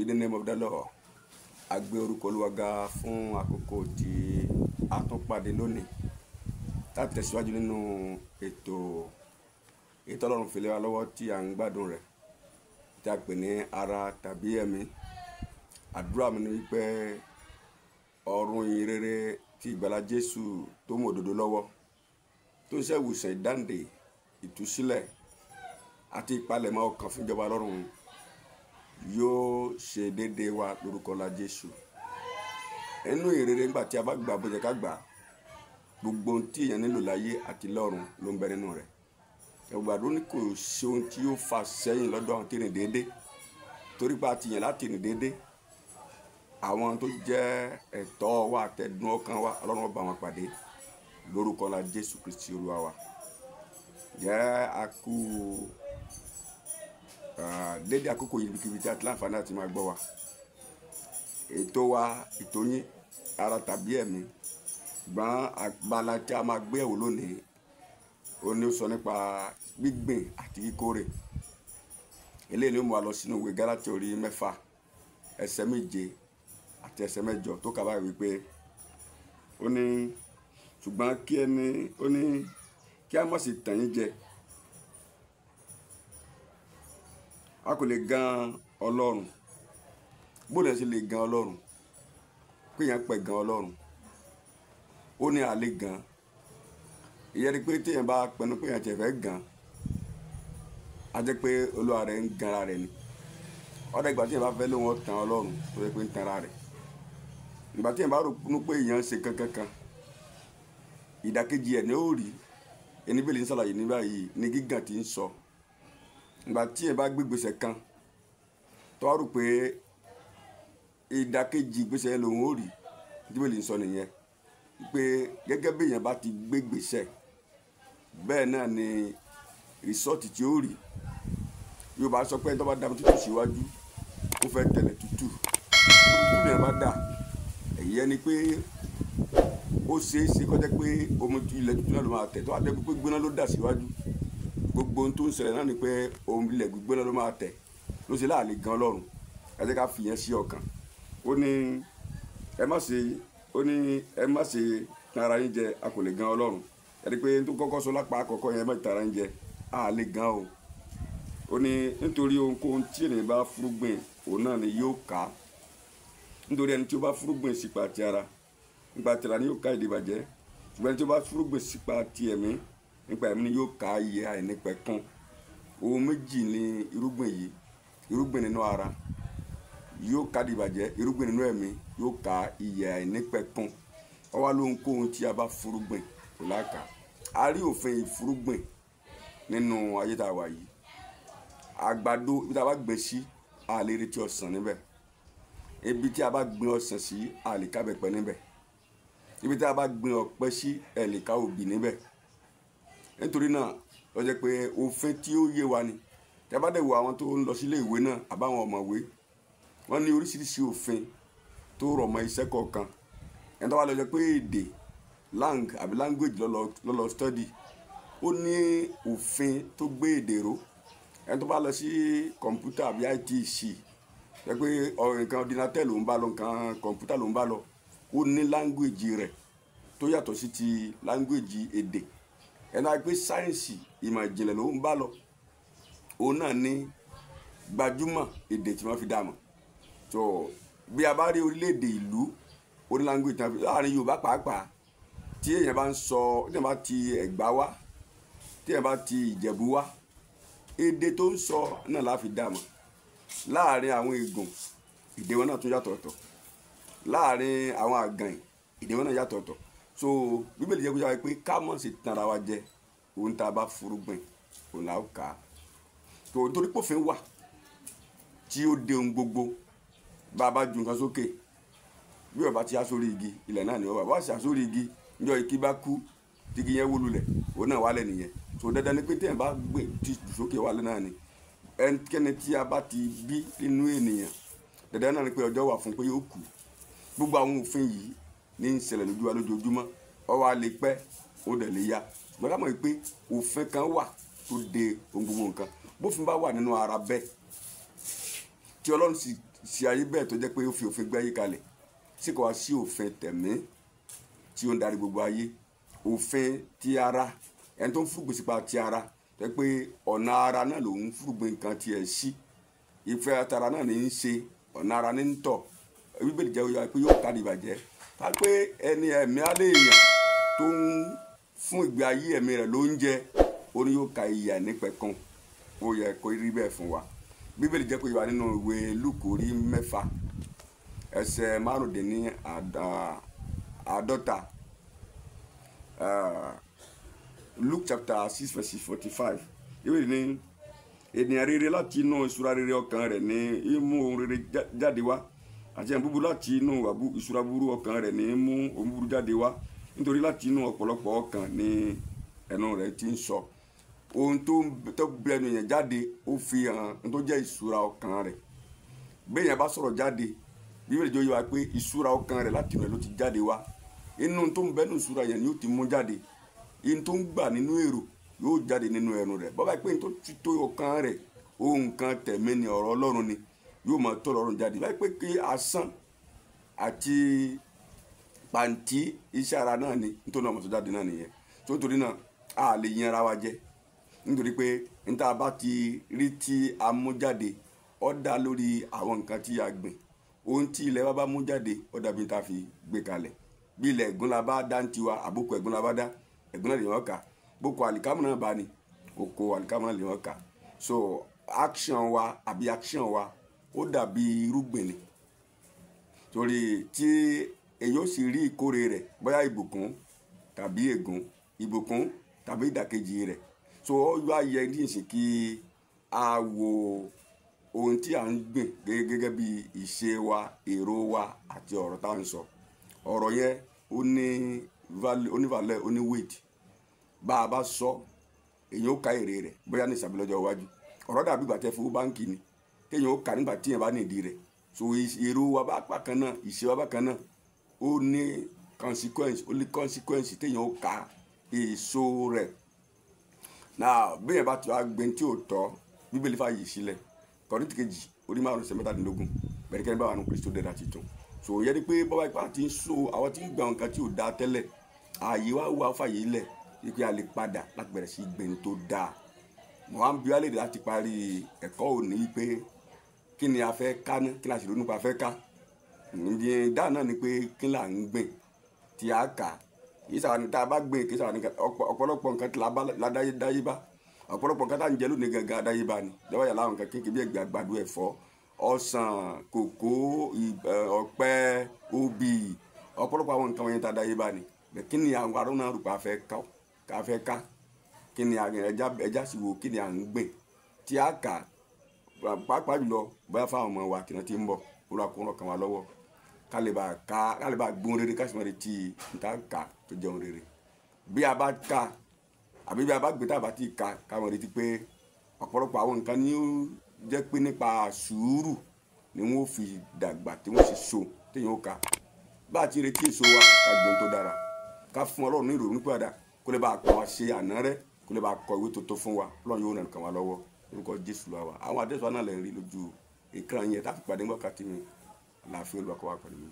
be the name of the Lord. A gbé orúkọ Olúwa ga fún àkókò tí a tún pàdé lónìí. Tá tẹ̀síwájú nínú ètò Ọlọ́run fi lé wa lọ́wọ́ tí a ń gbádùn rẹ̀. Tí a pè ní ara tàbí ẹ̀mí. Àdúrà mi ni wípé ọ̀run ìyìn rere tí ìgbàlà Jésù tó mú òdodo lọ́wọ́, tó ń ṣe ìwòsàn ìdáǹdè, ìtúsílẹ̀ àti ìpalẹ̀mọ́ ọkàn fún ìjọba Ọlọ́run yóò ṣe déédéé wa lórúkọ la Jésù. Inú ìrere nígbà tí a bá gbà bó jẹ́ ká gbà, gbogbo ohun tí èèyàn nílò láyé àti lọ́run ló ń bẹ nínú rẹ̀. Ẹ̀gbàdo ní kò sí ohun tí yóò fà sẹ́yìn lọ́dọ̀ àwọn tí rìn déédéé, torí pé a ti yàn láti rìn déédéé. Àwọn tó jẹ́ ẹ̀tọ́ wa àtẹ̀dùn ọkàn wa Ọlọ́run ó bá wọn pàdé lórúkọ la Jésù Kristi Olúwa wa. Jẹ́ a kú dédé àkókò yìí kíbi tí a ti láǹfààní àti máa gbọ́ wa. Ètò wa, ètò yín ara tàbí ẹ̀mí, gbọ́n àgbàlá tí a máa gbé ẹ̀wò lónìí ó ní ó sọ nípa gbígbìn àti kíkórè. Eléyìí ni ó mú wa lọ sínú ìwé Gálátíà orí 6 ẹsẹ̀ 7 àti ẹsẹ̀ 8 tó kà báyìí wípé ó ní ṣùgbọ́n kí a má sì tàn yín jẹ. A kò lè gan Ọlọ́run. Bó lè ṣe lè gan Ọlọ́run? Pé yẹn pẹ̀ gan Ọlọ́run. Ó ní a lè gan. Ìyẹn ni pé tí yẹn bá pinnu pé yẹn ti fẹ́ gan, a jẹ́ pé Olúwa rẹ̀ ń gan ara rẹ̀ ni. Ọ̀dọ̀ ìgbà tí yẹn bá fẹ́ lóun ó tan Ọlọ́run tó yẹ pé ń tan ara rẹ̀. Ìgbà tí yẹn bá rò pé èèyàn ṣe kankan, ìdàkejì ẹ̀ ni ó rí. Ẹni bẹ́ẹ̀ lè ń ṣàlàyé ní báyìí ní gígàn tí ń sọ. Ìgbà tí yẹn bá gbé ìgbésẹ̀ kan tó wá rò pé ìdàkejì ìgbésẹ̀ yẹn lòun ó rí, tí bẹ́ẹ̀ lè ń sọ nìyẹn. Pé gẹ́gẹ́ bí èèyàn bá ti gbé ìgbésẹ̀, bẹ́ẹ̀ náà ni rìsọ́ọ̀tì tí ó rí. Yorùbá sọ pé ẹni tó bá dá mi tútù síwájú ó fẹ́ tẹ̀lé tútù. Tútù ni ẹ bá dà, èyí ẹni pé ó ṣeé ṣe kó jẹ́ pé omi ilẹ̀ tútù náà ló máa tẹ̀, tó wá dé pé gbóná ló dà síwájú. Gbogbo ohun tó ń ṣẹlẹ̀ náà ni pé omi ilẹ̀ gbígbóná ló máa tẹ̀, ló ṣe láàlè gan Ọlọ́run. Ẹ jẹ́ ká fi yẹn sí ọkàn. Ó ní ẹ má ṣe tan ara yín jẹ, a kò lè gan Ọlọ́run. Ẹ rí pé tó kọ́kọ́ sọ lápá àkọ́kọ́ yẹn má tan ara yín jẹ, a lè gan o. Ó ní nítorí ohunkóhun tí ènìyàn bá fúrúgbìn òun náà ni yóò ká. Nítorí ẹni tí ó bá fúrúgbìn sípa ti ara, nípa ti ara ni yóò ká ìdìbàjẹ́. Ṣùgbọ́n ẹni tí ó bá fúrúgbìn sípa ti ẹ̀mí, nípa ẹ̀mí ni yóò ká ìyè àìnípẹ̀kun. Ohun méjì ni irúgbìn yìí. Irúgbìn nínú ara yóò ká ìdìbàjẹ́, irúgbìn nínú ẹ̀mí yóò ká ìyè àìnípẹ̀kun. Ó wá lóhunkóhun tí a bá fúrúgbìn kò láàká. A rí òfin ìfúrúgbìn nínú ayé tá a wà yìí. Àgbàdo ibi tí a bá gbìn sí, a lè retí ọsàn níbẹ̀. Ibi tí a bá gbìn ọsàn sí, a lè ká ìbẹ́pẹ níbẹ̀. Ibi tí a bá gbìn ọ̀pẹ sí, ẹ lè ká obì níbẹ̀. Nítorí náà ló jẹ́ pé òfin tí ó yé wa ni. Tí a bá dẹ̀ wo àwọn tó ń lọ sílé ìwé náà àbáwọn ọ̀mọ̀wé, wọ́n ní oríṣiríṣi òfin tó rọ̀ mọ́ iṣẹ́ kọ̀ọ̀kan. Ẹni tó wá lọ jẹ́ pé èdè àbí language lọ́lọ́ study, ó ní òfin tó gbé èdè ró. Ẹni tó bá lọ sí kọ̀ǹpútà àbí ITC, jẹ́ pé nǹkan ordinateur ló ń bá lọ, nǹkan kọ̀ǹpútà ló ń bá lọ, ó ní language rẹ̀ tó yàtọ̀ sí ti language èdè. Ẹni wá pé sáyẹ́ǹsì ìmọ̀ ìjìnlẹ̀ ló ń bá lọ, òun náà ní gbajúmọ̀ èdè tí wọ́n fi dá mọ̀. So bí a bá rí orílẹ̀-èdè ìlú, ó ní language tí wọ́n fi láàrin Yorùbá pàápàá. Tí èèyàn bá ń sọ, tí èèyàn bá ti Ẹ̀gbá wá, tí èèyàn bá ti Ìjẹ̀bú wá, èdè tó ń sọ náà la fi dá mọ̀. Láàrin àwọn Ègùn, èdè wọn náà tún yàtọ̀ ọ̀tọ̀. Láàrin àwọn Àgàn, èdè wọn náà yàtọ̀ ọ̀tọ̀. So Bíbélì jẹ́ kó yé wa pé ká má ṣe tan ara wa jẹ, ohun tá a bá fúrúgbìn òun la ó ká. So nítorí pé òfin wà tí ó de ohun gbogbo. Bá a bá ju nǹkan sókè, bí ó bá ti há sórí igi, ilẹ̀ náà ni ó wà. Bá a ṣe há sórí igi, níjọ́ igi bá kú, tí igi yẹn wó lulẹ̀, òun náà wálẹ̀ nìyẹn. So dandan ni pé tí èèyàn bá gbé ti sókè wálẹ̀ náà ni. Ẹnikẹ́ni tí a bá ti bí nínú ènìyàn, dandan náà ni pé ọjọ́ wà fún pé yóò kú. Gbogbo àwọn òfin yìí ní ń ṣẹlẹ̀ lójú wa lójoojúmọ́. Ó wá lè pẹ́, ó dẹ̀ lè yá. Ṣùgbọ́n ká mọ̀ pé òfin kan wà tó de ohun gbogbo nǹkan. Bófin bá wà nínú ara bẹ́ẹ̀, tí Ọlọ́run sì ṣe ayé bẹ́ẹ̀ tó jẹ́ pé ó fi òfin gbé ayé kalẹ̀ sí kò wá sí òfin tẹ̀mí tí ó ń darí gbogbo ayé, òfin ti ara, ẹni tó ń fúrúgbìn sípa ti ara tó jẹ́ pé ọ̀nà ara náà ló ń fúrúgbìn nǹkan tiẹ̀ sí, ìfẹ́ àtàrà náà ní í ṣe, ọ̀nà ara ní ń tọ̀. Bíbélì jẹ́ oyè pé yóò kárí ìbàjẹ́, ká pé ẹni ẹ̀mí alẹ́ èèyàn tó ń fún ìgbé ayé ẹ̀mí rẹ̀ ló ń jẹ, ó ní yóò ka ìyà nípẹ̀kun. Ó yẹ kó rí bẹ́ẹ̀ fún wa. Bíbélì jẹ́ kó yé wa nínú ìwé Lúùkù orí 6 ẹsẹ̀ 45. Luke chapter 6 verse 45. Ìwé ní ènìyàn rere láti inú ìṣúra rere ọkàn rẹ̀ ní í mú ohun rere jáde wá, àti ẹni búburú láti inú ìṣúra búburú ọkàn rẹ̀ ní í mú ohun búburú jáde wá, nítorí láti inú ọ̀pọ̀lọpọ̀ ọkàn ní ẹnu rẹ̀ ti ń sọ. Ohun tó bẹnu yẹn jáde ó fi hàn tó jẹ́ ìṣúra ọkàn rẹ̀. Béèyàn bá sọ̀rọ̀ jáde, Bíbélì jẹ́ ó yé wa pé ìṣúra ọkàn rẹ̀ láti inú ẹ̀ ló ti jáde wá. Inú tó ń bẹnu ìṣúra yẹn ni yóò ti mú jáde. Inú tó ń gbà nínú èrò yóò jáde nínú ẹnu rẹ̀. Bọ́bá pé tó ti tó ọkàn rẹ̀, ohun kan tẹ̀mí ni ọ̀rọ̀ Ọlọ́run ni, yóò máa tọ́ Ọlọ́run jáde. Báyìí pé kí asán àti pàǹtí iṣẹ́ ara náà ni nítorí náà mọ̀ tó jáde náà nìyẹn. Tó torí náà a lè yan ara wa jẹ, nítorí pé níta bá ti rí tí a mú jáde ó dá lórí àwọn nǹkan tí a gbìn. Ohun tí ilẹ̀ wa bá mú jáde ó dàbí tá fi gbé kalẹ̀. Bí ilẹ̀ ẹ̀gún la bá dá ń tiwa, àbókù ẹ̀gún la bá dá, ẹ̀gún náà lè wọ́n kà. Bókù àlìkámù náà bá ní, oko àlìkámù náà lè wọ́n kà. So action wa àbí action wa ó dàbí irúgbìn ni. Torí tí èyí ó sì rí ìkórè rẹ̀, bóyá ìbùkún tàbí ègún, ìbùkún tàbí ìdàkejì rẹ̀. So ó yọ ayẹ ní ìsìn kí a wo ohun tí à ń gbìn gẹ́gẹ́ bí ìṣe wa, èrò wa àti ọ̀rọ̀ tá à ń sọ. Ọ̀rọ̀ yẹn ó ní value, ó ní weight. Bá a bá sọ, èyí ó ka èrè rẹ̀ bóyá ní ìsàbí lọ́jọ́ iwájú. Ọ̀rọ̀ dàbí ìgbà tẹ́ fowó báǹkì ni, téèyàn ó kà nígbà tí èèyàn bá ní ìdí rẹ̀. So èrò wa bá kan náà, ìṣe wa bá kan náà, ó ní consequence, téèyàn ó ka èso rẹ̀. Now bí èèyàn bá ti wá gbin tí ò tọ́, Bíbélì fàyè sílẹ̀. Kọ́ríńtì kejì orí 5:17 bẹ̀rẹ̀ kẹ́ni bá wà ní Kristo dẹ́ra titun. So yẹ ni pé bọ́bá ipá ti ń so àwọn tí ń gbà nǹkan tí ò dáa tẹ́lẹ̀, ààyè wa wà fàyè lẹ̀ wípé a lè padà láti bẹ̀rẹ̀ sí gbin tó dáa. Mo wá ń bi wá lédè láti parí ẹ̀kọ́ òní wípé kí ni a fẹ́ ká ná, kí ni a sì ronú pa fẹ́ ká. Ìdí dáa náà ni pé kí là ń gbìn tí a kà. Kì í sàwọn ní tá a bá gbìn, kì í sàwọn ní ọ̀pọ̀lọpọ̀ nǹkan tí la dáyébá. Ọ̀pọ̀lọpọ̀ nǹkan tá à ń jẹ lónìí gangan adáyébá ni. Lọ́wọ́ yà láwọn nǹkan kékeré bí ẹ̀gbẹ́ àgbàdo, ẹ̀fọ́, ọsàn, kòkó, ọ̀pẹ, obì, ọ̀pọ̀lọpọ̀ àwọn nǹkan wọ̀nyẹn tá a dáyébá ni. Kí ni àwọn arúgbó náà rò pé a fẹ́ ká? Kí ni ẹja sì wo kí ni à ń gbìn tí a kà, pàápàá jùlọ bóyá fáwọn ọmọ wa kí wọ́n ti ń bọ̀, olùkọ́ kan wà lọ́wọ́. Ká lè bá gbóhùn rere, ká sì máa retí níta ká tó jẹun rere. Bí a bá ká àbí bí a bá gbé tá a bá ti ká, ká máa retí pé ọ̀pọ̀lọpọ̀ àwọn nǹkan ni ó jẹ́ pé nípa sùúrù ni wọ́n fi dàgbà tí wọ́n sì so téèyàn ó ká. Bá a ti retí èso wa, ká gbóhùn tó dára, ká fún Ọlọ́run ní ìrònú padà, kó lè bá pa wá ṣe àná rẹ̀, kó lè bá kọ ìwé tuntun fún wa. Ọlọ́run yóò ràn kàn wá lọ́wọ́ lórúkọ Jésù lọ́wọ́. Àwọn àdéhùn náà lè rí lójú ìkànnì yẹn tá a fi pàdé wákàtí mi. Àlàáfíà Olúwa kó wà pẹ̀lú mi.